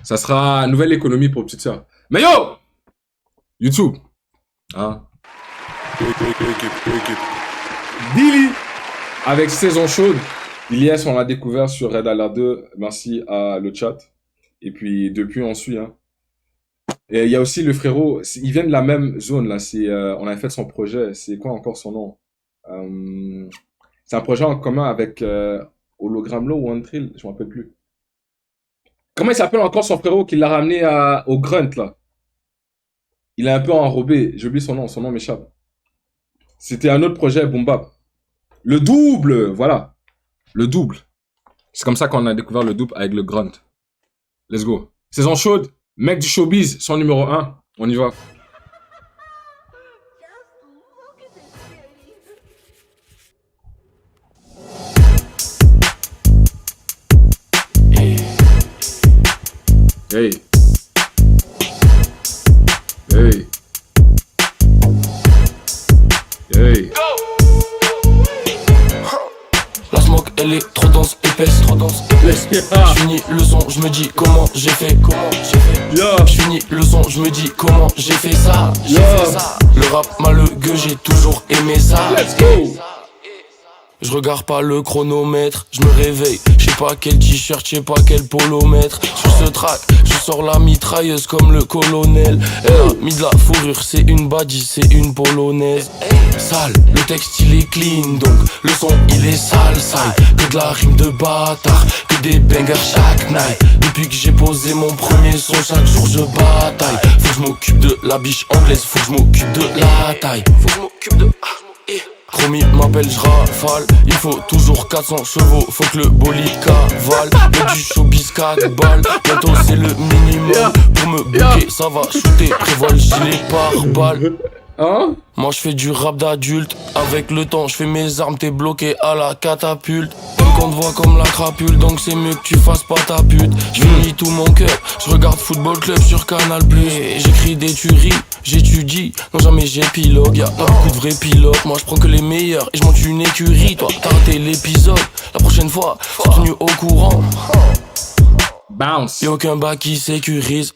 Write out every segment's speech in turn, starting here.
Ça sera une nouvelle économie pour petite sœur. Mais yo! YouTube. Hein? Billy! Avec saison chaude. Ilyes, on l'a découvert sur Red Alert 2. Merci à le chat. Et puis, depuis, on suit, hein. Et il y a aussi le frérot. Ils viennent de la même zone, là. On a fait son projet. C'est quoi encore son nom? C'est un projet en commun avec Hologram Law ou One Trill. Je m'en rappelle plus. Comment il s'appelle encore son frérot qui l'a ramené au Grunt, là? Il est un peu enrobé. J'ai oublié son nom m'échappe. C'était un autre projet, Boom Bap. Le double, voilà. Le double. C'est comme ça qu'on a découvert le double avec le Grunt. Let's go. Saison chaude, mec du showbiz, son numéro 1. On y va. Hey. Hey. Hey. La smoke elle est trop dense, épaisse, Je finis le son, je me dis comment j'ai fait, Yeah. Je finis le son, je me dis comment j'ai fait ça, Le rap malheureux, j'ai toujours aimé ça. Let's go. Je regarde pas le chronomètre, je me réveille, je sais pas quel t-shirt, je sais pas quel polo mettre. Sur ce track, je sors la mitrailleuse comme le colonel. Elle a mis de la fourrure, c'est une badie, c'est une polonaise. Sale, le texte il est clean, donc le son il est sale. Que de la rime de bâtard, que des bangers chaque night. Depuis que j'ai posé mon premier son, chaque jour je bataille. Faut que je m'occupe de la biche anglaise, faut que je m'occupe de la taille. Faut que je m'occupe de... Chromie m'appelle, je rafale. Il faut toujours 400 chevaux, faut que le bolide cavale. Y'a du showbiz 4 balles, bientôt c'est le minimum. Pour me bouquer, ça va shooter, prévois le gilet par balle. Hein? Moi je fais du rap d'adulte. Avec le temps je fais mes armes, t'es bloqué à la catapulte. T'aimes qu'on te voit comme la crapule, donc c'est mieux que tu fasses pas ta pute. Je finis tout mon cœur, je regarde Football Club sur Canal+. J'écris des tueries, j'étudie, non jamais j'épilogue. Y'a pas beaucoup de vrais pilotes, moi je prends que les meilleurs et je monte une écurie. Toi t'as raté l'épisode, la prochaine fois, sois tenu au courant. Bounce. Y'a aucun bac qui sécurise.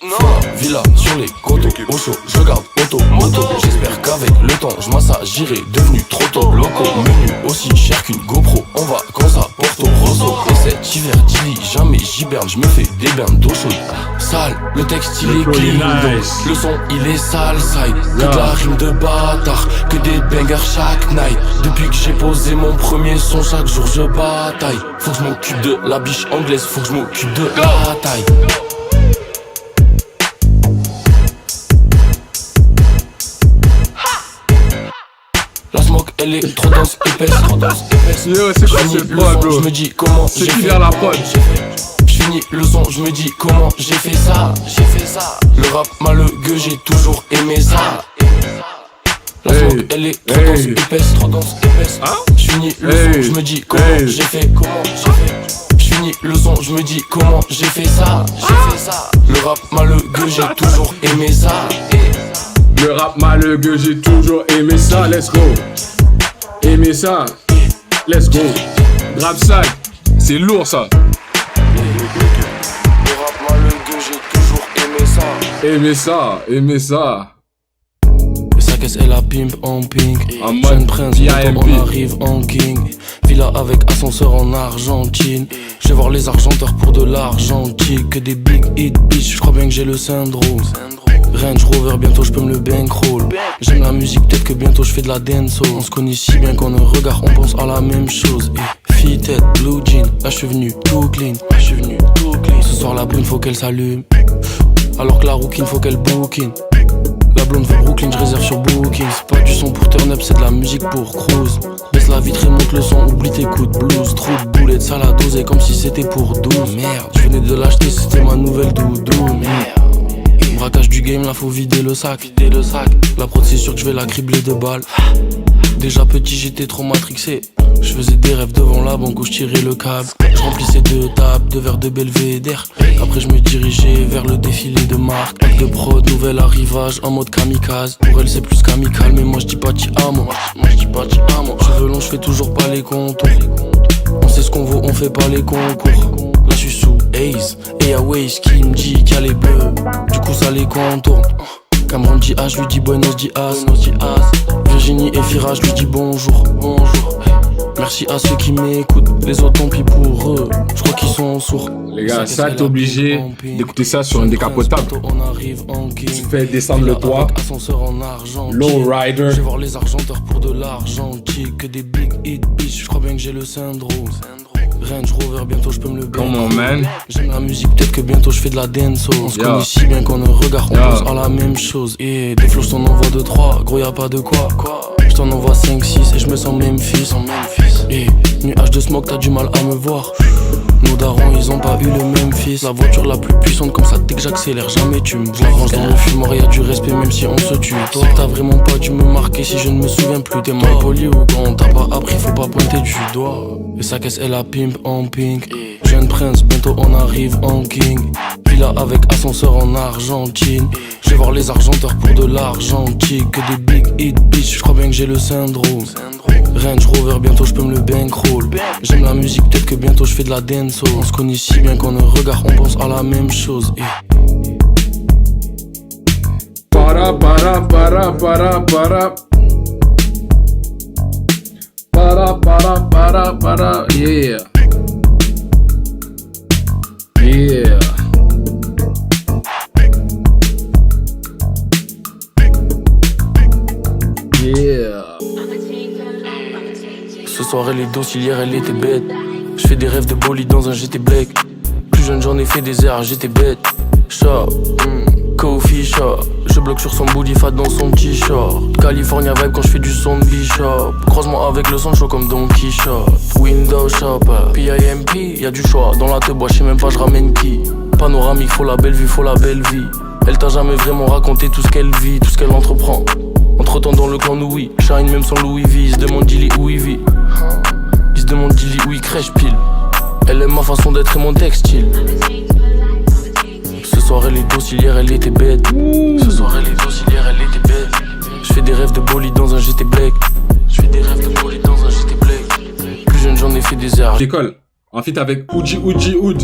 Villa sur les coteaux, au chaud, je garde moto. J'espère qu'avec le temps, je m'assagirai, devenu trop tôt. Loco, menu aussi cher qu'une GoPro. On va quand ça Porto Rosso. Et cet hiver, Dilly, jamais j'hiberne, je me fais des bains d'eau chaude. Sale, le texte il est clean, nice. le son il est sale, side. Que de la rime de bâtard, que des bangers chaque night. Depuis que j'ai posé mon premier son, chaque jour je bataille. Faut que je m'occupe de la biche anglaise, faut que je m'occupe de la taille. La smoke elle est trop dense, épaisse. Yo, c'est quoi J'finis ce le prod, son, bro? je me dis comment C'est j'ai qui fait. vers la prod? J'finis le son, je me dis comment j'ai fait ça. Le rap malheureux, j'ai toujours aimé ça. La smoke elle est trop dense, épaisse. Hein? J'finis le son, je me dis comment j'ai fait. J'finis le son, je me dis comment j'ai fait ça. Le rap malheureux, j'ai toujours aimé ça. Le rap malheureux, j'ai toujours aimé ça. Let's go. Aimé ça. Let's go. Grave ça. C'est lourd ça. Le rap malheureux, j'ai toujours aimé ça. Aimé ça. Et sa caisse elle a pimp en pink. En mode Jeune prince, PIMP. on arrive en king. Villa avec ascenseur en Argentine. Je vais voir les argenteurs pour de l'argentique. Que des big hit bitch, je crois bien que j'ai le syndrome. Range Rover, bientôt je peux me le bankroll. J'aime la musique, peut-être que bientôt je fais de la dancehall. On se connaît si bien qu'on ne regarde, on pense à la même chose. Et fille tête, blue jean, là je suis venu tout clean. Ce soir la brune faut qu'elle s'allume, alors que la rouquine faut qu'elle bookine. La blonde veut Brooklyn, je réserve sur Booking. C'est pas du son pour turn up, c'est de la musique pour cruise. Baisse la vitre et monte le son, oublie tes coups de blues. Trop de boulettes, ça la dosée comme si c'était pour 12. Merde, je venais de l'acheter, c'était ma nouvelle doudou. Merde, braquage du game, là faut vider le sac. La prod c'est sûr que je vais la cribler de balles. Déjà petit j'étais trop matrixé. Je faisais des rêves devant la banque où je tirais le câble. Je remplissais 2 tables, 2 verres de Belvédère. Après je me dirigeais vers le défilé de marque. Pack de prod, nouvel arrivage en mode kamikaze. Pour elle c'est plus qu'amical, mais moi je dis pas ti amo. Cheveux longs, je fais toujours pas les contours. On sait ce qu'on vaut, on fait pas les concours. Là je suis sous Haze, et y'a Waze qui me dit qu'il y a les bleus. Du coup ça les contourne. Cameron dit H, lui dit Buenos Dias. Virginie et Fira, je lui dis bonjour. Merci à ceux qui m'écoutent, les autres tant pis pour eux, je crois qu'ils sont sourds. Les gars, ça t'es obligé d'écouter ça sur un décapotable. Tu fais descendre le toit. Low rider. Je vais voir les argenteurs pour de l'argentique. Que des big hit bitch, je crois bien que j'ai le syndrome. Range Rover, bientôt je peux me le Come on, man. J'aime la musique, peut-être que bientôt je fais de la dance. On se connaît si bien qu'on ne regarde, on pense à la même chose. Et des flows, je t'en envoie 2-3, gros y'a pas de quoi. Je t'en envoie 5-6 et je me sens Memphis. Et nuage de smoke, t'as du mal à me voir. Nos darons, ils ont pas eu le même fils. La voiture la plus puissante, comme ça, dès que j'accélère, jamais tu me vois. Range dans le fumoir, y'a du respect, même si on se tue. Toi, t'as vraiment pas dû me marquer si je ne me souviens plus. T'es mal poli ou quand on t'a pas appris, faut pas pointer du doigt. Et sa caisse, elle a pimp en pink. Jeune prince, bientôt on arrive en king. Villa avec ascenseur en Argentine. Je vais voir les argenteurs pour de l'argentique. Que des big hit bitch, je crois bien que j'ai le syndrome. Range Rover, bientôt je peux me le bankroll. J'aime la musique, peut-être que bientôt je fais de la dancehall. On se connaît si bien qu'on ne regarde, on pense à la même chose. Para, para, para, para, para. Para, para, para, para. Yeah. Yeah. Yeah. Ce soir elle est docile, hier elle était bête. Je fais des rêves de bolide dans un GT Black. Plus jeune j'en ai fait des airs, j'étais bête. Chat, Kofi chat. Je bloque sur son booty fat dans son t-shirt. California vibe quand je fais du son de Bishop. Croisement avec le son chaud comme Don Quichotte. Window shopper, PIMP, y'a du choix. Dans la te bois, j'sais même pas j'ramène qui. Panoramique, faut la belle vue, faut la belle vie. Elle t'a jamais vraiment raconté tout ce qu'elle vit, tout ce qu'elle entreprend. Entre temps dans le clan oui, Shine même sans Louis V. Il se demande Dilly où il vit. Il se demande Dilly où il crèche pile. Elle aime ma façon d'être et mon textile. Ce soir elle est docile, hier elle était bête. Ce soir elle est docile, hier elle était bête. Je fais des rêves de bolide dans un GT Black. Je fais des rêves de bolide dans un GT Black. Plus jeune j'en ai fait des airs. J'école. En fait avec Uji Uji Oud.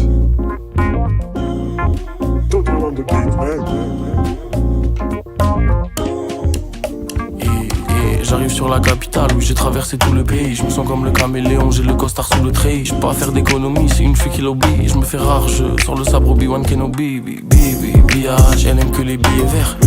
J'arrive sur la capitale où j'ai traversé tout le pays. Je me sens comme le caméléon, j'ai le costard sous le treillis. J'peux pas faire d'économie, c'est une fille qui l'oblige. Je me fais rare, je sors le sabre Obi-Wan Kenobi. Billage, elle aime que les billets verts.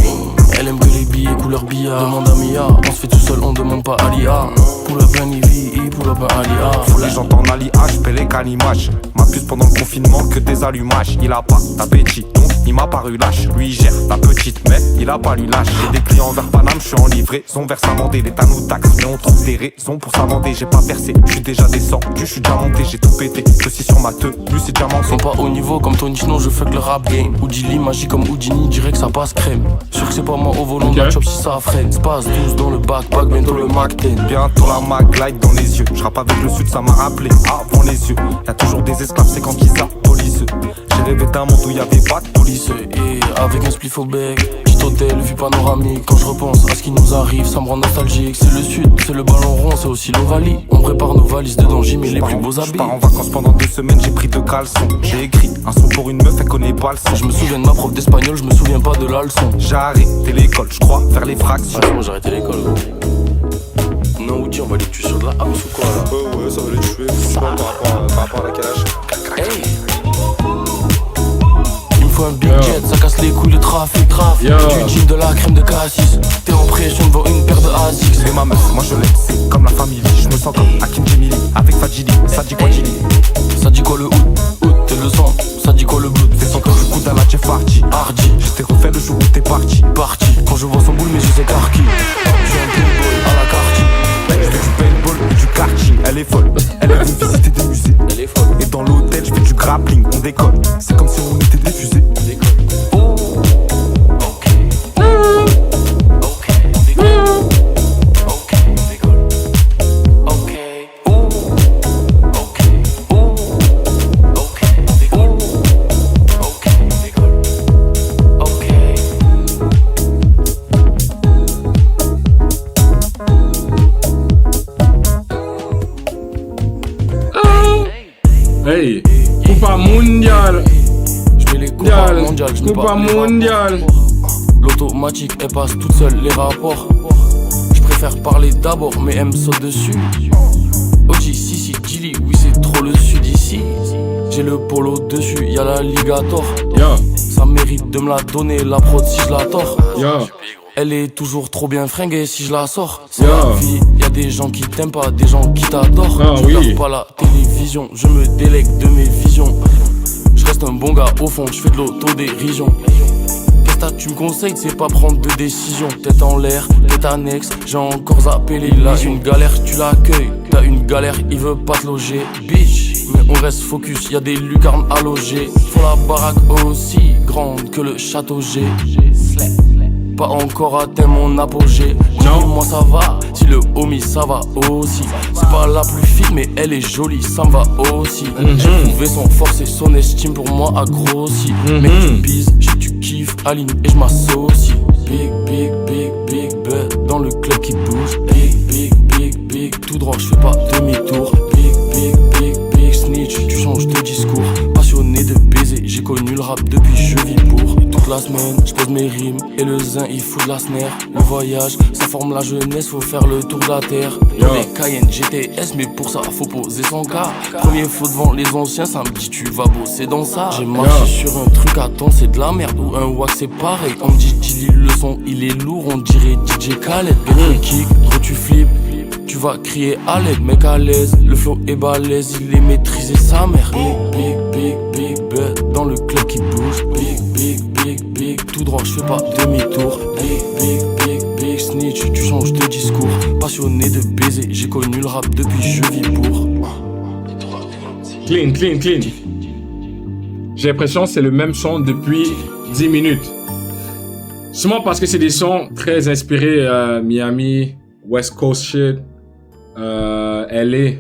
Elle aime que les billets couleur billard. Demande à Mia, on se fait tout seul, on demande pas à l'IA. Pull up un Ivy, pull up un Alia. Faut les gens en Ali H, j'paie les canimages. Ma puce pendant le confinement que des allumages. Il a pas d'appétit, donc il m'a paru lâche. Lui il gère la petite, mais il a pas lui lâche. J'ai des clients vers Paname, j'suis en livraison vers Samandé. L'État nous taxe, mais on trouve des raisons pour s'amender. J'ai pas percé, j'suis déjà descendu, j'suis déjà monté, j'ai tout pété. Ceci sur ma tenue, c'est diamant. Sont pas au niveau comme Tony Chino, je fuck le rap game. Oudili, magie comme Houdini, dirait que ça passe crème. Sûr que c'est pas moi au volant de la chop si ça freine. Space 12 dans le backpack, bientôt le Mac 10. Bientôt la Mac Light dans les yeux. J'rappe avec le sud, ça m'a rappelé avant les yeux. Y'a toujours des esclaves, c'est quand qu'ils abolisent. J'ai rêvé d'un monde où y'avait pas de police. Et avec un spliff au bec, petit hôtel, vue panoramique. Quand je repense à ce qui nous arrive, ça me rend nostalgique. C'est le sud, c'est le ballon rond, c'est aussi l'Ovalie. On prépare nos valises dedans, j'y mets les plus beaux habits. J'pars en vacances pendant 2 semaines, j'ai pris 2 caleçons. J'ai écrit un son pour une meuf, elle connaît pas le son. Je me souviens de ma prof d'espagnol, je me souviens pas de la leçon. J'ai arrêté l'école, j'crois, faire les fractions. Moi j'ai arrêté l'école. Non, Oudi, on va les tuer sur de la house ou quoi là? Ouais, ça va les tuer. Franchement, par rapport à la calage. Hey! Il me faut un big jet, ça casse les couilles le trafic. Du jean, de la crème de cassis. T'es en pression devant une paire de Asics. C'est ma meuf, moi je l'aime, c'est comme la famille. Je me sens comme Hakim Jemili, avec Fadjili. Ça dit quoi Jili? Ça dit quoi le hood? T'es le sang, ça dit quoi le blood? Fais son cœur du coup dans la Jeff Hardy. Je t'ai refait le jour où t'es parti. Quand je vois son boule, mes yeux s'écarquillent. Je suis un playboy à la quartier. Je fais du paintball et du karting. Elle est folle, elle aime visiter des musées. Elle est folle. Et dans l'hôtel, je fais du grappling. On décolle, c'est comme si on était des fusées. Hey, Coupa Mundial. Coupa mondial. L'automatique, elle passe toute seule les rapports. Je préfère parler d'abord, mais elle me saute dessus. OG, si, Gilly, oui, c'est trop le sud ici. J'ai le polo dessus, y'a l'alligator. Yeah. Ça mérite de me la donner, la prod si je la tords. Yeah. Elle est toujours trop bien fringuée si je la sors. C'est Yeah. la vie, y'a des gens qui t'aiment pas, des gens qui t'adorent. Ah, Je oui. regarde pas la télévision, je me délègue de mes visions. Je reste un bon gars au fond, je fais de l'autodérision. Qu'est-ce que tu me conseilles, c'est pas prendre de décision. Tête en l'air, tête annexe, j'ai encore zappé les lignes. Là une galère, tu l'accueilles. T'as une galère, il veut pas te loger. Bitch, mais on reste focus, y'a des lucarnes à loger. Faut la baraque aussi grande que le château G. Pas encore atteint mon apogée. Non. Moi ça va, si le homie ça va aussi. C'est pas la plus fit mais elle est jolie, ça me va aussi. J'ai trouvé son force et son estime pour moi a grossi. Mec tu bises, tu kiffes, aligne et je m'associe. Big bet dans le club qui bouge. Big tout droit, je fais pas demi-tour. Big snitch, tu changes de discours. Passionné de baiser, j'ai connu le rap depuis je vis pour. Toute la semaine, je pose mes rimes et le zin il fout de la snare. Le voyage, ça forme la jeunesse, faut faire le tour de la terre. Dans les Cayenne GTS, mais pour ça faut poser son cas. Premier faux devant les anciens, ça me dit tu vas bosser dans ça. J'ai marché sur un truc, attends c'est de la merde ou un wax c'est pareil. On me dit Gilly le son il est lourd, on dirait DJ Khaled. Get kick, gros tu flippes. Tu vas crier à l'aide, mec à l'aise. Le flow est balèze, il est maîtrisé sa mère. Big bet dans le club qui bouge. Big tout droit, je fais pas demi-tour. Big snitch, tu changes de discours. Passionné de baiser, j'ai connu le rap depuis je vis pour. Clean. J'ai l'impression que c'est le même son depuis 10 minutes. Sûrement parce que c'est des sons très inspirés Miami, West Coast shit, LA.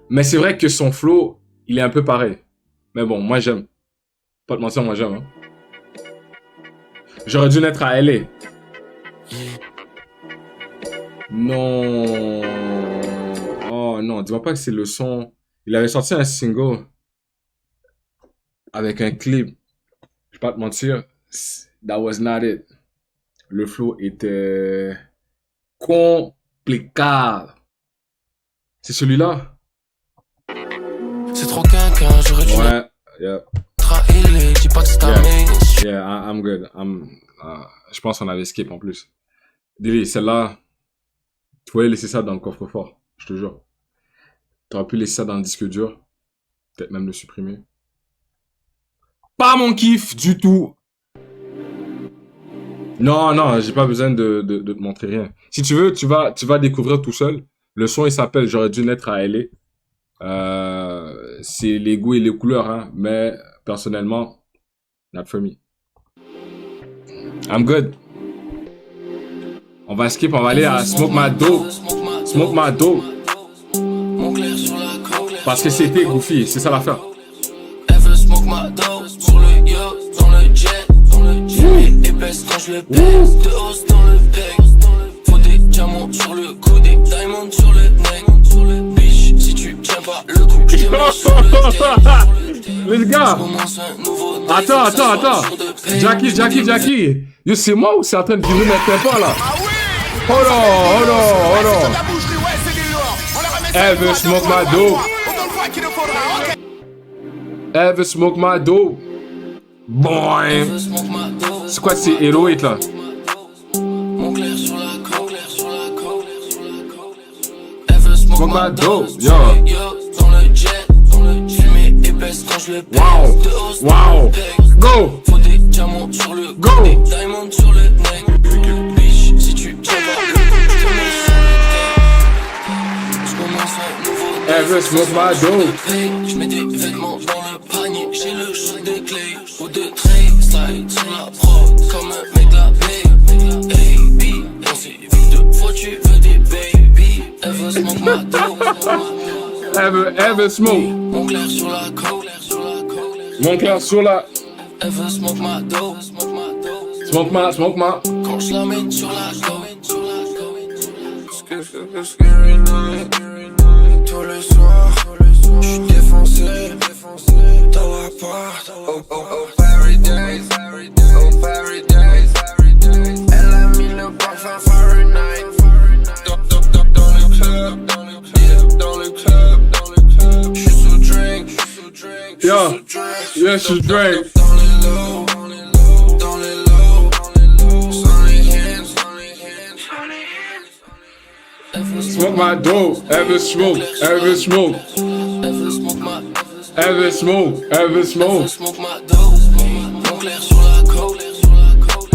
Mais c'est vrai que son flow, il est un peu pareil. Mais bon, moi j'aime. Pas te mentir, moi j'aime. Hein. J'aurais dû naître à LA. Non. Oh non, dis-moi pas que c'est le son. Il avait sorti un single avec un clip. Je vais pas te mentir. That was not it. Le flow était compliqué. C'est celui-là? C'est trop quinquin, j'aurais dû Yeah. trahir, dis pas que c'est ta main. Yeah, I'm good. Je pense qu'on avait skip en plus. Dilly, celle-là, tu pouvais laisser ça dans le coffre-fort, je te jure. T'aurais pu laisser ça dans le disque dur. Peut-être même le supprimer. Pas mon kiff du tout. Non, j'ai pas besoin de te montrer rien. Si tu veux, tu vas découvrir tout seul. Le son, il s'appelle J'aurais dû naître à LA. C'est les goûts et les couleurs, hein. Mais personnellement, not for me. I'm good. On va skip, on va aller à Smoke My Dope. Smoke My Dope. Parce que c'était Goofy, c'est ça l'affaire. Smoke my dope sur le yacht, dans le jet, épaisse quand je le pèse, de hausse dans le bec. Faut des diamants sur le cou, des diamonds sur le neck. Bitch, si tu tiens pas le coup, je te mets sur le deck. Les gars, attends. Jackie. Yo, c'est moi ou c'est en train de virer mes pas là? Hold on. Ever smoke my dope. Ever smoke my dope. Boy. C'est quoi c'est Héroïque là? Smoke my dope, yo. Wow. Go. Go. Ever smoke my dope. Je mets des vêtements dans le panier, j'ai le shot des clés. Ou de traits, slide sur la prod comme un mec la paix. Hey, B, on s'est vu deux fois, tu veux des baby. Ever smoke my dope. Ever smoke. Mon clair sur la coke. Mon clair sur la. Ever smoke my dope. Smoke ma. Quand je la mets sur la go. Tous les soirs, j'suis défoncé, dans l'appart, oh, paradise. let's just drink. Smoke my dope, ever smoke, ever smoke. Ever smoke, ever smoke. Smoke my dope, mon clair sur la côte.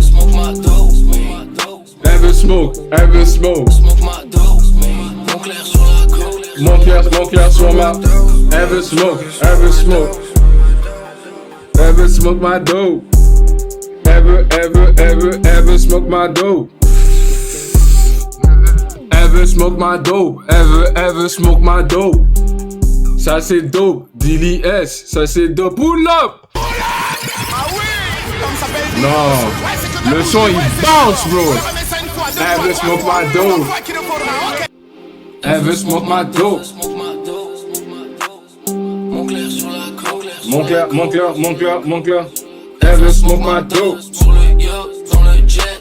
Smoke my dope, Ever smoke, ever smoke. smoke my dope, mon clair sur la côte. Mon clair sur ma. Ever smoke, ever smoke. Ever smoke my dope. Ever smoke my dope. Ever smoke my dope. Ever smoke my dope. Ça c'est dope, Dilly S, ça c'est dope. Pull up! Non, le son il bounce, bro. Ever smoke my dope. Ever smoke my dope. Mon clair sur la côte. Mon clair. Ever smoke my dope. Sur le yacht, dans le jet,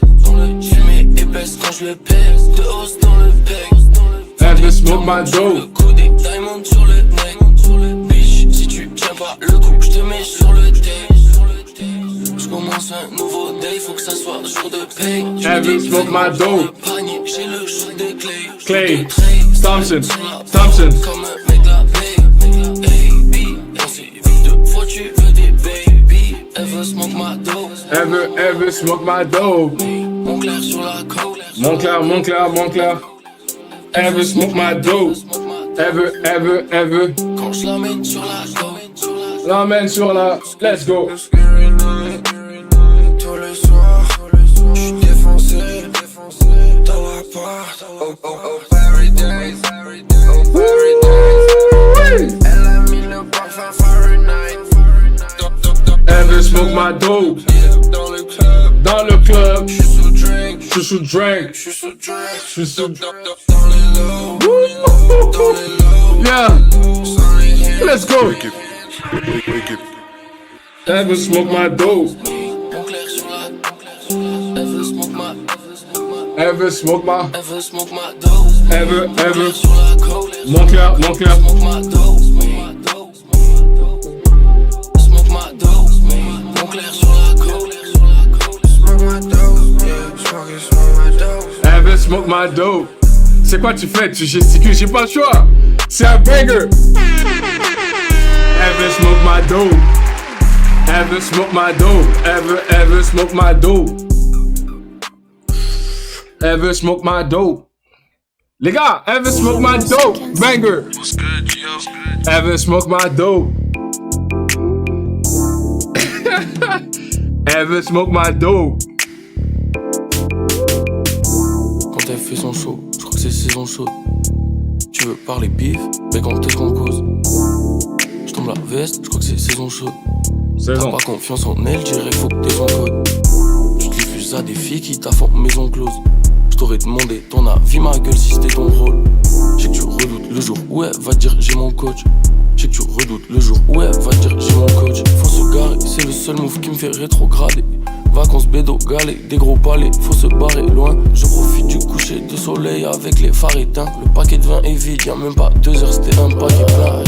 fumée épaisse quand je le pèse. De hausse dans le bec. Ever smoke my dope. Le coup des diamonds sur le neck. Bitch, si tu tiens pas le coup, je te mets sur le deck. Je commence un nouveau day, faut que ça soit jour de paye. Ever smoke my dope. J'ai le shoot des clés. Clay, Thompson. Comme un mec la paye. Hey, B, on s'est vu deux fois, tu veux des baby. Ever smoke my dope. Ever smoke my dope. Mon clair sur la côte. Mon clair. Ever smoke my dope. Ever. Quand je l'amène sur la côte. L'emmène sur la. Let's go. Tous les soirs, j'suis défoncé. Dans l'appart. Oh, Paradise. Elle a mis le parfum Fahrenheit. Ever smoke my dope. Dans le club, J'suis sous drink. j'suis sous drink. J'suis sous. Dans les lows, Yeah. Let's go. Ever smoke my dope. mon clair sur la. Ever smoke my. Ever smoke my dope. Ever. Sur la côte. Mon clair. Smoke my dope. Smoke my dope. Mon clair sur la côte. Smoke my dope. Yeah, smoke my dope. Ever smoke my dope. C'est quoi tu fais? Tu gesticules, j'ai pas le choix. C'est un banger. Ever smoke my dope. Ever smoke my dope. Ever smoke my dope. Ever smoke my dope. Les gars, ever smoke my dope. Banger. Ever smoke my dope. Ever smoke my dope. Quand elle fait son show, je crois que c'est saison chaude. Tu veux parler bif, mais quand est-ce qu'on cause? Je tombe la veste, je crois que c'est saison chaude. T'as Saison. pas confiance en elle, dirais faut que t'aies son code. Tu te diffuses à des filles qui taffent en maison close. Je t'aurais demandé ton avis, ma gueule, si c'était ton rôle. Je sais que tu redoutes le jour où elle va dire j'ai mon coach. Je sais que tu redoutes le jour où elle va dire j'ai mon coach. Faut se garer, c'est le seul move qui me fait rétrograder. Vacances bédo, galets, des gros palais, faut se barrer loin. Je profite du coucher de soleil avec les phares éteints. Le paquet de vin est vide, y'a même pas 2 heures, c'était un paquet plein.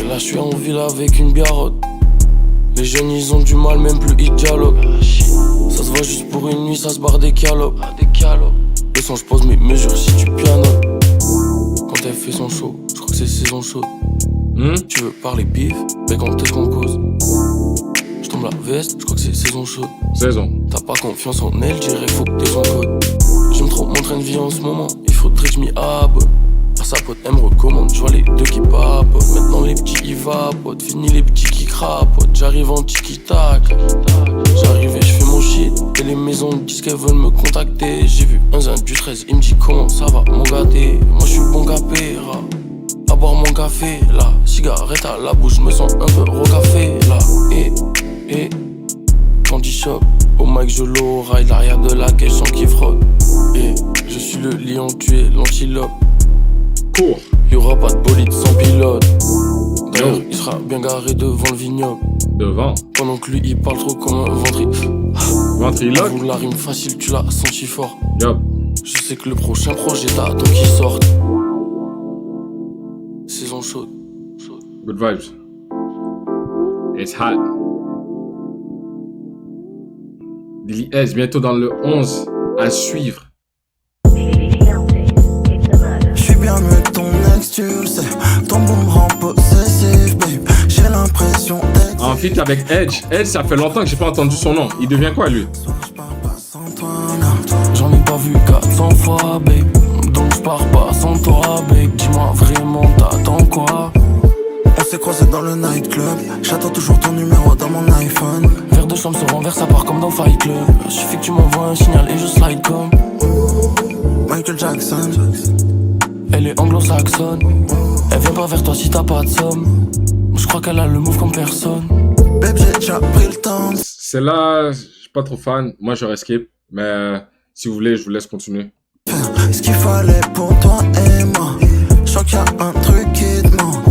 Et là je suis en ville avec une biarrotte. Les jeunes ils ont du mal, même plus ils dialoguent. Ça se voit juste pour une nuit, ça se barre des calopes. Le son, je pose mes mesures si tu pianotes. Quand elle fait son show, je crois que c'est saison chaude. Tu veux parler bif, mais quand est-ce qu'on cause? Je tombe la veste, je crois que c'est saison chaude. Saison. T'as pas confiance en elle, dirais faut que t'aies son code. J'aime trop mon train de vie en ce moment, il faudrait que je m'y abonne. À sa pote, elle me recommande, je vois les deux qui papotent. Maintenant les petits y vapotent, fini les petits qui crapotent. J'arrive en tiki-tac, j'arrive et je fais mon shit. Et les maisons disent qu'elles veulent me contacter. J'ai vu un zin du 13, il me dit comment ça va mon gâté. Moi je suis bon capéra, à boire mon café là. Cigarette à la bouche, je me sens un peu recafé là. Et Candy Shop, au mic je l'oreille, l'arrière de la caisse sans qui frotte. Et je suis le lion, tu es l'antilope. Cours. Y'aura pas de bolide sans pilote. D'ailleurs, il sera bien garé devant le vignoble. Devant. Pendant que lui il parle trop comme un Ventriloque. Vous la rime facile, tu l'as senti fort. Yup. Je sais que le prochain projet t'attend qu'il sorte. Saison chaude. Good vibes. It's hot. Billy S, bientôt dans le 11 à suivre. J'suis bien mieux que ton ex, tu le sais. Ton boom rend possessif, babe. J'ai l'impression d'être. En feat avec Edge. Edge, ça fait longtemps que j'ai pas entendu son nom. Il devient quoi, lui? J'en ai pas vu 400 fois, babe. Donc j'pars pas sans toi, babe. Dis-moi vraiment, t'attends quoi? On s'est croisés dans le nightclub. J'attends toujours ton numéro dans mon iPhone. Verre de chambre se renverse, ça part comme dans Fight Club. Suffit que tu m'envoies un signal et je slide comme Michael Jackson. Elle est anglo-saxonne. Elle vient pas vers toi si t'as pas de somme. Je crois qu'elle a le move comme personne. Babe, j'ai déjà pris le temps. Celle-là, je suis pas trop fan. Moi, j'aurais skip. Mais si vous voulez, je vous laisse continuer. Faire ce qu'il fallait pour toi et moi. Je crois qu'il y a un truc qui te ment.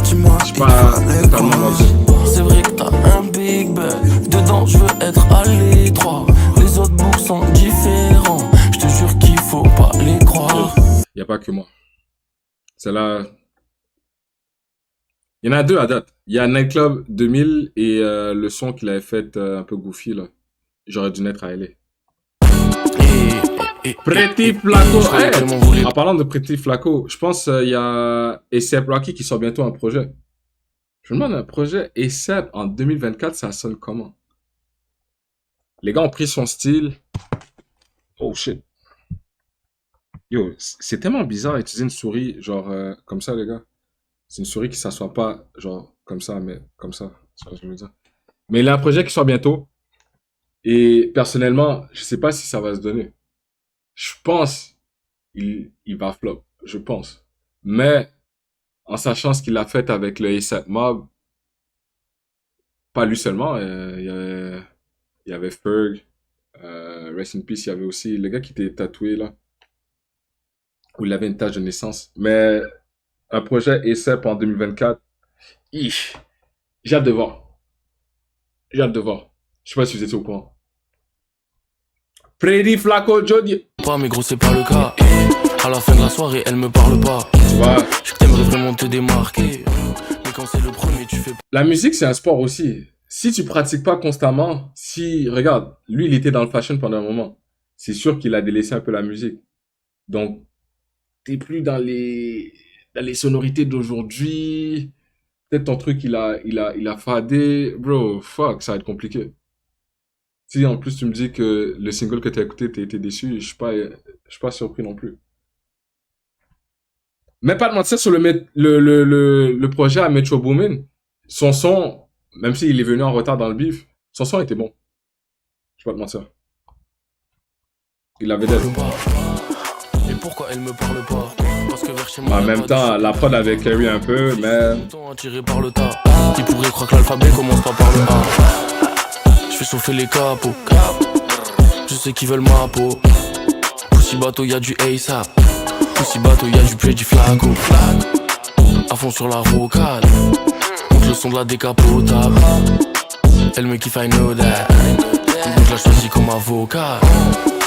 Dis-moi, Je suis il pas fallait totalement quoi? dans C'est vrai que t'as un big bag. Dedans je veux être à l'étroit. Les autres boucs sont différents. Je te jure qu'il faut pas les croire. Il n'y a pas que moi. Celle-là. Il y en a deux à date. Il y a Nightclub 2000 et le son qu'il avait fait un peu goofy, là. J'aurais dû naître à LA. Pretty Flaco. Hey, en parlant de Pretty Flaco, je pense il y a A$AP Rocky qui sort bientôt un projet. Je me demande, un projet A$AP en 2024, ça sonne comment? Les gars ont pris son style. Oh shit. Yo, c'est tellement bizarre d'utiliser une souris, genre, comme ça, les gars. C'est une souris qui s'assoit pas, genre, comme ça, mais comme ça. C'est ce que je veux dire. Mais il a un projet qui sort bientôt. Et personnellement, je sais pas si ça va se donner. Je pense il va flop. Je pense. Mais, en sachant ce qu'il a fait avec le A$AP Mob, pas lui seulement, il y avait Ferg, Rest in Peace, il y avait aussi le gars qui était tatoué, là. Où il avait une tache de naissance. Mais un projet A$AP en 2024, j'ai hâte de voir. J'ai hâte de voir. Je sais pas si vous étiez au courant. Pretty Flaco Jody. Pas, mais gros, c'est pas le cas. À la fin de la soirée, elle me parle pas. Tu vois, Je t'aimerais vraiment te démarquer. Mais quand c'est le premier, tu fais la musique, c'est un sport aussi. Si tu pratiques pas constamment, regarde, lui, il était dans le fashion pendant un moment. C'est sûr qu'il a délaissé un peu la musique. Donc, t'es plus dans les sonorités d'aujourd'hui. Peut-être ton truc, il a fadé. Bro, fuck, ça va être compliqué. Si en plus tu me dis que le single que t'as écouté, t'as été déçu, je suis pas surpris non plus. Mais pas de mentir sur le projet à Metro Boomin, son son, même s'il est venu en retard dans le bif, son son était bon. Je vais pas te mentir. Il avait des. Et pourquoi elle me parle pas? Parce que vers chez moi. En même temps, la prod avait carry un peu, mais. Attiré par le tas. Qui pourrait croire que l'alphabet commence pas par le A. Je fais chauffer les capots. Je sais qu'ils veulent ma peau. Pussy bateau, y'a du A$AP. Pussy bateau, y'a du Pretty Flaco. À fond sur la rocade. Monte le son de la décapotable. Elle me kiffe, I know that. Donc je la choisis comme avocat.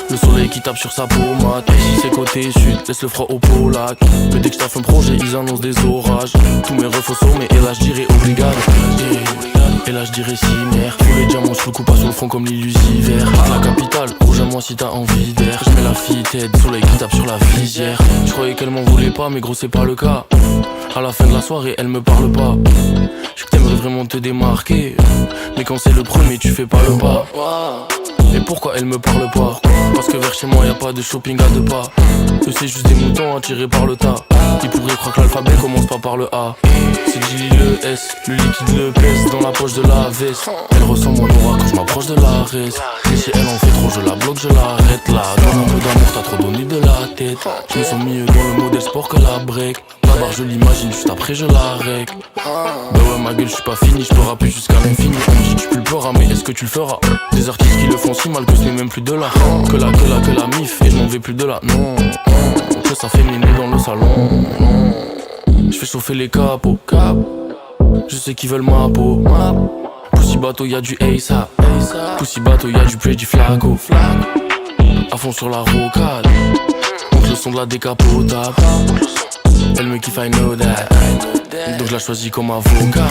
Le soleil qui tape sur sa pommade. Ici c'est côté sud, laisse le froid au polac. Mais dès que je taffe un projet, ils annoncent des orages. Tous mes refs au sommet, et là je dirais obrigado. Et là je dirais cimer. Tous les diamants sur le coup, pas sur le front comme l'illusiver. La capitale, rejoins-moi si t'as envie d'air. Je mets la fille tête, soleil qui tape sur la visière. Je croyais qu'elle m'en voulait pas, mais gros c'est pas le cas. À la fin de la soirée, elle me parle pas. Je t'aimerais vraiment te démarquer. Mais quand c'est le premier, tu fais pas le pas. Et pourquoi elle me parle pas? Parce que vers chez moi y'a pas de shopping à deux pas. Que c'est juste des moutons attirés par le tas. Qui pourraient croire que l'alphabet commence pas par le A. C'est que j'ai le S, le liquide le pèse dans la poche de la veste. Elle ressent mon aura quand je m'approche de la reste. Et si elle en fait trop, je la bloque, je l'arrête là. Donne un peu d'amour, t'as trop donné de la tête. Je me sens mieux dans le modèle sport que la break. La barre je l'imagine, juste après je la règle. Bah ouais ma gueule je suis pas fini, je peux rapper jusqu'à l'infini. On me dit tu peux le peur, mais est-ce que tu le feras? Des artistes qui le font si mal que ce n'est même plus de là. Que la mif et je m'en vais plus de là. Non, que ça fait méner dans le salon. Je fais chauffer les capots. Je sais qu'ils veulent ma peau. Pussy bateau y'a du A$AP. Pussy bateau y'a du Pretty Flaco. À fond sur la rocade. Monte le son de la décapotable. Elle me kiffe, I know that. Donc je la choisis comme avocat.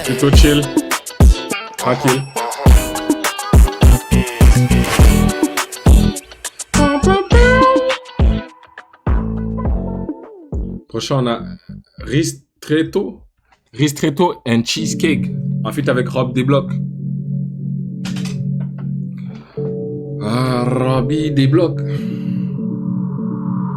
Plutôt chill. Tranquille. Prochain, on a Ristretto. Ristretto and Cheesecake. En fait, avec Rob Desblocs. Ah, Robbie Desblocs.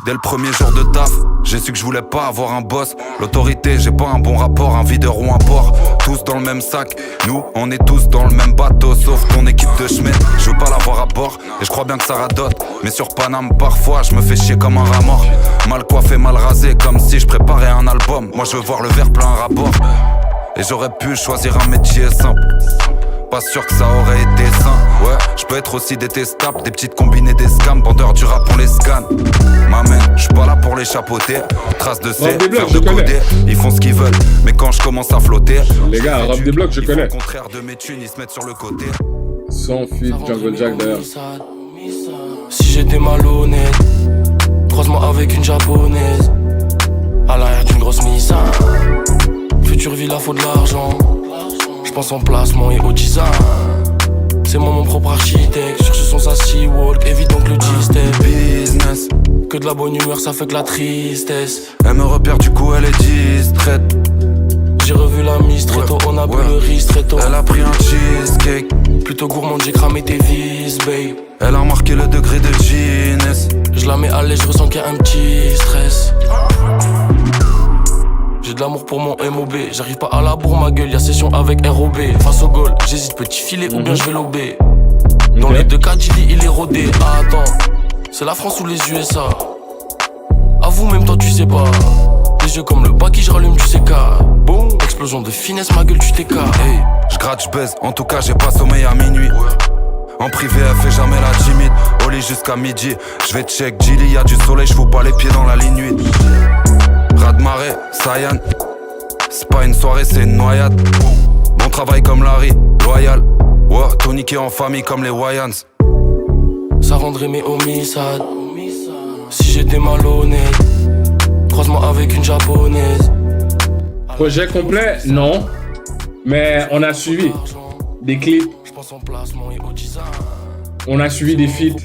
Dès le premier jour de taf, j'ai su que je voulais pas avoir un boss. L'autorité, j'ai pas un bon rapport, un videur ou un port. Tous dans le même sac, nous, on est tous dans le même bateau. Sauf ton équipe de chemin, je veux pas l'avoir à bord. Et je crois bien que ça radote. Mais sur Paname, parfois, je me fais chier comme un rat mort. Mal coiffé, mal rasé, comme si je préparais un album. Moi je veux voir le verre plein à rapport. Et j'aurais pu choisir un métier simple. Pas sûr que ça aurait été sain. Ouais, je peux être aussi détestable. Des petites combinées, des scams. Bandeurs du rap, on les scanne. M'amène, je suis pas là pour les chapeauter. Traces de C, faire de coder. Ils font ce qu'ils veulent, mais quand je commence à flotter. Les gars, Rob Desblocs, je connais. Au contraire de mes thunes, ils se mettent sur le côté. Sans feat, Jungle Jack d'ailleurs. Si j'étais malhonnête, croise-moi avec une japonaise. À l'arrière d'une grosse missa. Future villa, faut de l'argent. J'pense en placement et au design. C'est moi mon propre architecte. Cherche son sassy walk, évite donc le G-step. Business, que de la bonne humeur, ça fait que la tristesse. Elle me repère, du coup elle est distraite. J'ai revu la mise très tôt, on a bu le riz très tôt. Elle a pris un cheesecake. Plutôt gourmande, j'ai cramé tes vis, babe. Elle a remarqué le degré de Guinness. Je la mets à l'aise, je ressens qu'il y a un petit stress. J'ai de l'amour pour mon MOB. J'arrive pas à la bourre, ma gueule, y'a session avec ROB. Face au goal, j'hésite petit filet ou bien je vais lober. Dans les deux cas, Gilly il est rodé. Ah, attends, c'est la France ou les USA? Avoue même toi tu sais pas. Les yeux comme le bas qui je rallume tu sais qu'à. Boum, explosion de finesse, ma gueule tu t'es qu'à. Hey, je gratte, je baise, en tout cas j'ai pas sommeil à minuit. En privé elle fait jamais la timide. Au lit jusqu'à midi, je vais check Gilly, y'a du soleil, je fous pas les pieds dans la ligne 8. Raz de marée, Sayan. C'est pas une soirée, c'est une noyade. Bon travail comme Larry, loyal. Ouais, tout niqué en famille comme les Wayans. Ça rendrait mes homicides. Si j'étais malhonnête, croise-moi avec une japonaise. Projet complet, non. Mais on a suivi des clips. On a suivi des feats.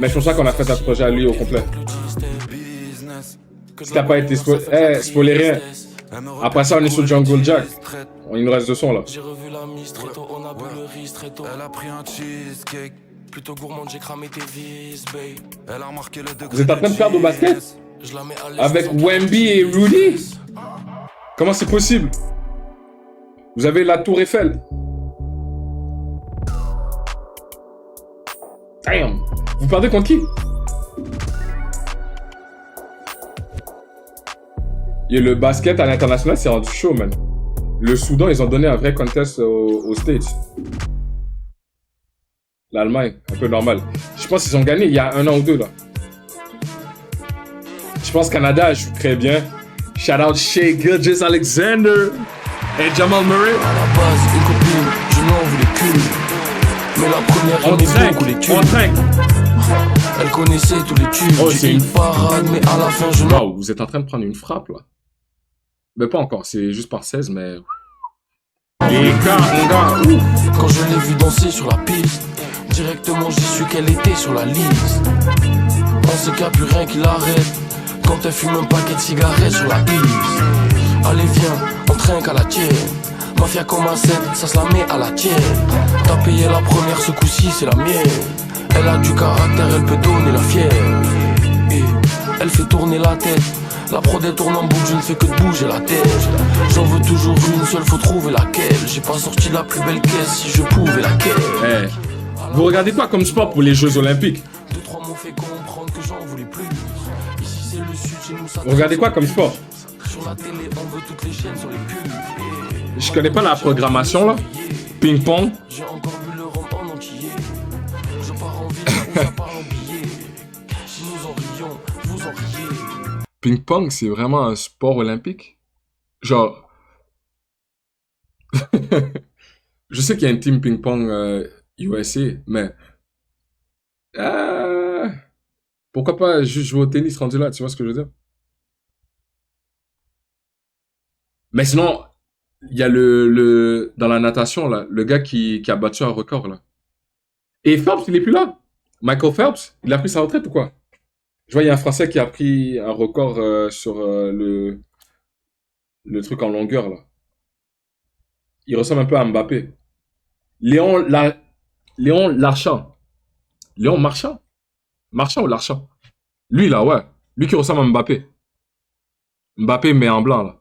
Mais je pense pas qu'on a fait un projet à lui au complet. Si t'as pas été spoiler rien. Après ça, on est sur Jungle Jack. Il nous reste 2 sons là. J'ai revu la mise très tôt, on a bu le riz très tôt. Elle a pris un cheesecake. Plutôt gourmande, j'ai cramé tes vis, babe. Elle a remarqué le degré. Vous êtes en train de perdre au basket Je la mets à l'aise. avec Wemby et Rudy? Comment c'est possible? Vous avez la Tour Eiffel. Damn. Vous perdez contre qui? Et le basket à l'international, c'est rendu chaud, man. Le Soudan, ils ont donné un vrai contest aux States. L'Allemagne, un peu normal. Je pense qu'ils ont gagné il y a 1 an ou 2, là. Je pense Canada joue très bien. Shout out Shea Gilgeous-Alexander et Jamal Murray. À la base, une copine, je n'en voulais qu'une. Mais la première, On aimait beaucoup les tubes. trinque. Elle connaissait tous les tubes. Oh, J'ai c'est une parade, mais à la fin, je n'en. Wow, vous êtes en train de prendre une frappe, là. Mais pas encore, c'est juste par 16, mais... Les gars, mon gars, ouf. Quand je l'ai vue danser sur la piste, directement j'ai su qu'elle était sur la liste. On sait qu'il n'y a plus rien qui l'arrête. Quand elle fume un paquet de cigarettes sur la piste. Allez viens, on trinque à la tienne. Mafia comme un 7, ça se la met à la tienne. T'as payé la première, ce coup-ci c'est la mienne. Elle a du caractère, elle peut donner la fière. Et elle fait tourner la tête. La prod elle tourne en boucle, je ne fais que de bouger la tête. J'en veux toujours une seule, faut trouver laquelle. J'ai pas sorti la plus belle caisse, si je pouvais laquelle. Eh, vous regardez quoi comme sport pour les Jeux Olympiques? 2-3 mots fait comprendre que j'en voulais plus. Ici c'est le sud, chez nous ça. Vous regardez quoi comme sport? Sur la télé, on veut toutes les chaînes sur les pubs. Je connais pas la programmation, là. Ping-pong. J'ai encore bu le rhum en entier. Je pars en ville, où ça part en billets. Si nous en rions, vous en riez. Ping-pong, c'est vraiment un sport olympique? Genre... Je sais qu'il y a une team ping-pong USA, mais... Pourquoi pas juste jouer au tennis rendu là, tu vois ce que je veux dire? Mais sinon, Il y a dans la natation, là, le gars qui a battu un record, là. Et Phelps, il est plus là. Michael Phelps, il a pris sa retraite ou quoi? Je vois, il y a un Français qui a pris un record sur le truc en longueur, là. Il ressemble un peu à Mbappé. Léon Larchant. Léon Marchand? Marchand ou Larchant? Lui, là, ouais. Lui qui ressemble à Mbappé. Mbappé, mais en blanc, là.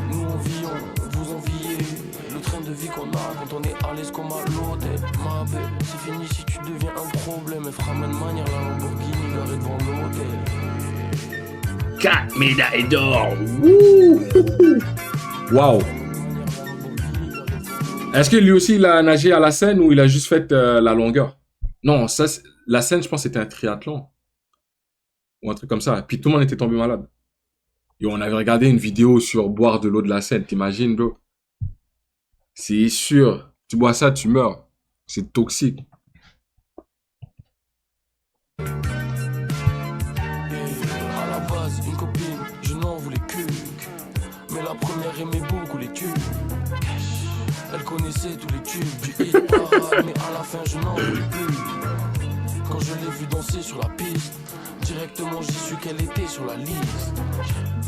Nous on vit, on vous enviez le train de vie qu'on a quand on est à l'aise comme à l'hôtel. Ma belle, c'est fini si tu deviens un problème. Elle fera même manière la Lamborghini garée devant l'hôtel. 4 médailles d'or. Wouh! Waouh! Est-ce que lui aussi, il a nagé à la Seine ou il a juste fait la longueur? Non, ça, la Seine, je pense, c'était un triathlon. Ou un truc comme ça. Puis tout le monde était tombé malade. Et on avait regardé une vidéo sur boire de l'eau de la Seine. T'imagines, bro? C'est sûr. Tu bois ça, tu meurs. C'est toxique. À la base, une copine, je n'en voulais qu'une. Mais la première aimait beaucoup les tubes. Elle connaissait tous les tubes du hit parade, mais à la fin je n'en voulais plus. Quand je l'ai vue danser sur la piste, directement j'ai su qu'elle était sur la liste.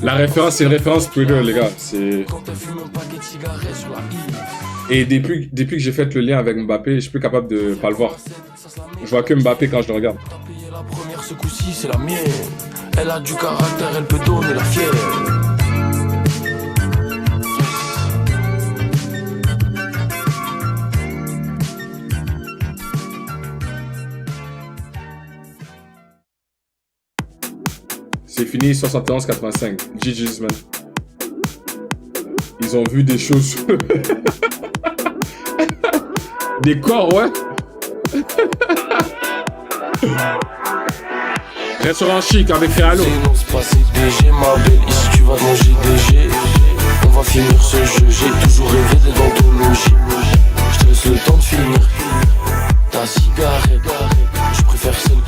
La référence, c'est une référence Twitter, les gars. C'est... Quand elle fume un paquet de cigarettes sur la liste. Et depuis que j'ai fait le lien avec Mbappé, je suis plus capable de pas le voir. Je vois que Mbappé quand je le regarde. T'as payé la première, ce coup-ci c'est la mienne. Elle a du caractère, elle peut donner la fière. C'est fini, 71-85. GG's, man. Ils ont vu des choses. Des corps, ouais. Restaurant chic avec Réalo. Non, c'est pas CDG, ma belle. Ici, tu vas manger DG. On va finir ce jeu. J'ai toujours rêvé d'être dans ton logis. Je te laisse le temps de finir ta cigarette. Je préfère celle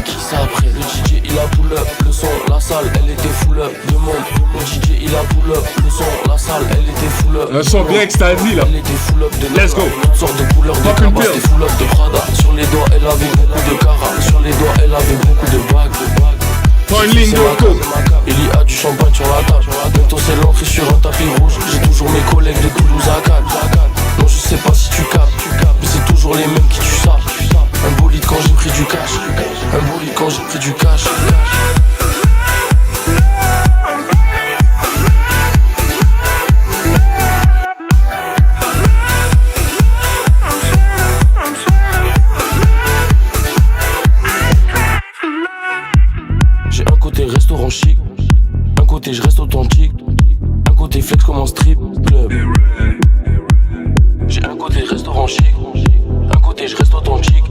qui s'apprête. Le DJ il a pull up, le son, la salle, elle était full up. Demande, le DJ il a pull up, le son, la salle, elle était full up. Un son grec, t'as dit là. Elle était full up de Let's go. toutes sortes de couleurs de Fucking cabas, pill. et full up de Prada. Sur les doigts elle avait beaucoup de cara. Sur les doigts elle avait beaucoup de bagues. Prends une ligne de coke. Il y a du champagne sur la table. Bientôt c'est l'entrée sur un tapis rouge. J'ai toujours mes collègues de Toulouse à Cannes. Non je sais pas si tu captes, mais c'est toujours les mêmes qui tuent ça. Un bolide quand j'ai pris du cash. Un bolide quand j'ai pris du cash. J'ai un côté restaurant chic, un côté je reste authentique, un côté flex comme en strip club. J'ai un côté restaurant chic, un côté je reste authentique,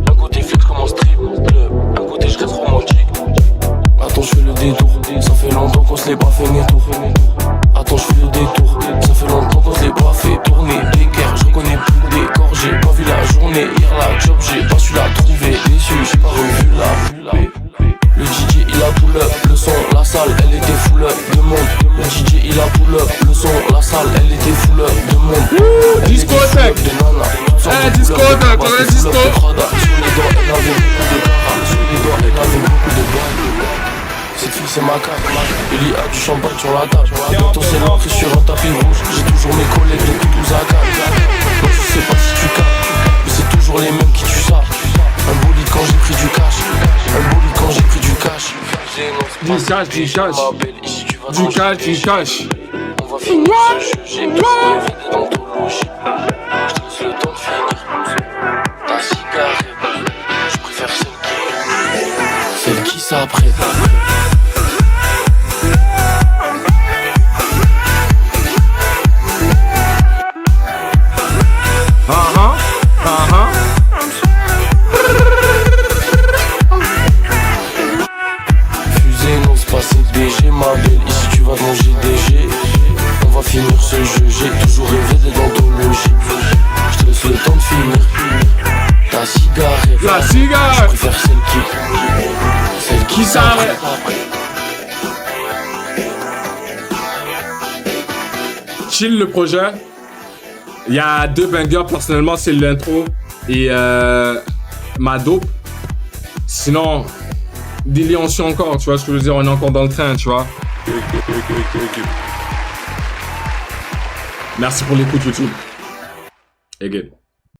un côté flex comme en strip club, un côté je reste romantique. Attends je fais le détour, ça fait longtemps qu'on se l'est pas fait tour. Attends je fais le détour, ça fait longtemps qu'on se l'est pas fait tourner. D'équerre, je reconnais plus le décor, j'ai pas vu la journée. Hier la job, j'ai pas su la trouver. Déçu, j'ai pas revu la paix. Le DJ il a pull up, le son, la salle, elle était full up de monde. Le DJ il a pull up, le son, la salle, elle était full up de monde. Discothèque. Discothèque, on est disco. Sur les doigts elle avait beaucoup de cara, sur les doigts elle avait beaucoup de bagues. Cette fille c'est ma carte, il y a du champagne sur la table. Bientôt c'est l'entrée sur un tapis rouge. J'ai toujours mes collègues de Toulouse à Cannes. Non je sais pas si tu captes, mais c'est toujours les mêmes qui tuent ça. Un bolide quand j'ai pris du cash. Un bolide quand j'ai pris du cash. Du cash, du cash. Du cash, du cash. On va finir ce jeu. J'ai toujours rêvé d'être dans ton logis. Je te laisse le temps de finir ta cigarette. Je préfère celle qui s'apprête. CDG ma belle, ici tu vas manger DG. On va finir ce jeu, j'ai toujours rêvé d'être dans ton logis. Je te laisse le temps de finir ta cigarette. La cigarette. Je préfère celle qui s'arrête. chill le projet. Il y a 2 bangers, personnellement, c'est l'intro et ma dope. Sinon, Dilly on suit encore, tu vois ce que je veux dire, on est encore dans le train, tu vois. Merci pour l'écoute YouTube. Et good.